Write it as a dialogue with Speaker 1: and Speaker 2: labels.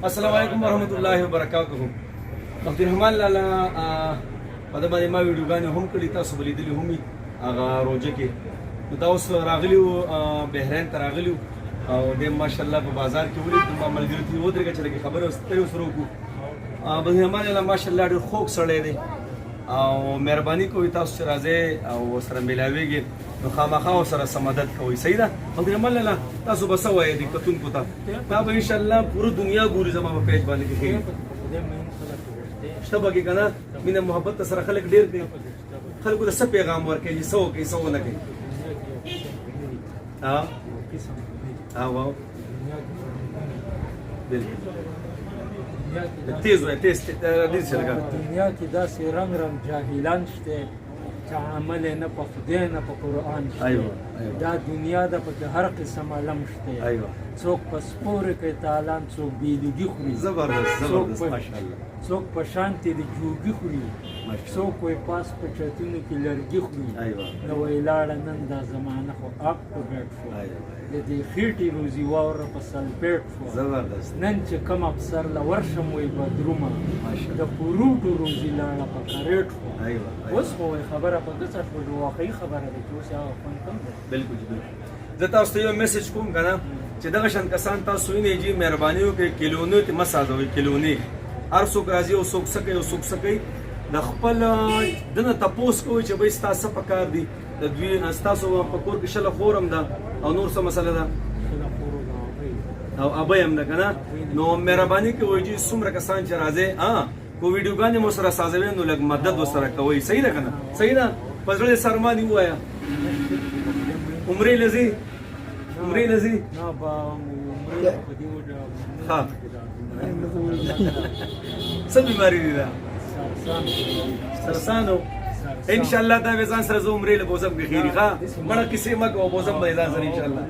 Speaker 1: السلام علیکم ورحمۃ اللہ وبرکاتہ. عبدالرحمن لالا په دې باندې ما ویډیوګانې هم کړي، تاسو به لیدلي هم وي هغه روژه کې. نو دا اوس راغلي وو بحرین ته راغلي وو او د ماشاءالله په بازار کې ولید ما ملګري ته ودرېږه چې لږ خبرې ورسره وکړو. عبدالرحمن لالا ماشاءالله ډېر خوږ سړی دی او مهرباني کوي تاسو چې راځئ او ورسره میلاویږئ نو خامخا ورسره څه مدد کوئ. صحیح ده عبدالرحمن لالا؟ تاسو به څه وایئ دې کتونکو ته؟ دا به انشاءالله پوره دنیا ګوري زما په پیج باندې کې ښیي شته به کې که نه مینه محبت ته سره خلک ډېر کوي. خلکو ته څه پیغام ورکوي چې څه وکړي څه ونه کوي؟ واو تیز وای تیز ډېر څه لګا
Speaker 2: دنیا کې داسې رنگ رنگ جاهلان شته چې عمل نه په خدای نه په قرآن شته. دا دنیا د په هر قسم علم شته. څوک په سپورې کوي تالان، څوک بیلګي خوري،
Speaker 1: زبردست زبردست ماشاءالله،
Speaker 2: څوک په شانتې د جوګي خوري، څوک وایي پاس په چتونو کې لرګي خوري. نو وایي لاړه نن دا زمانه خو اپ ټو ډیټ شو، د دې خېټې روزي واوره په سلپیټ شو.
Speaker 1: زبردست
Speaker 2: نن چې کوم افسر له ورشم وایي بدرومه د فروټو روزي لاړه په کریټ شو. اوس خو وایي خبره په دڅه شوه، واقعي خبره ده چې اوس هغه خوند کم دی.
Speaker 1: بالکل زه تاسو ته یو میسج کوم که نه چې دغه شان کسان تاسو وینئ چې مهرباني وکړئ کیلونو ته مه سازوئ. کیلونې هر څوک راځي او څوک څه کوي او څوک څه کوي د خپل دنه تپوس کوئ چې بھائی ستا څه پکار دي. د دوی ستاسو په کور کې شله خور هم ده او نور څه مسله ده او ابۍ هم ده که نه. نو مهرباني کوئ چې څومره کسان چې راځئ کو ویډیوګانې مو سره سازوئ نو لږ مدد ورسره کوئ. صحیح ده که نه؟ صحیح ده. په زړه دې سرما دې ووایه عمرې لځي عمرې لځي ها څه بیماری دي دا؟ سرسانو. انشاءالله دا به ځان سره زه عمرې له بوزم کې خیري ښه مړه کیسې مه کوه بوزم به یې ځان سره انشاءالله.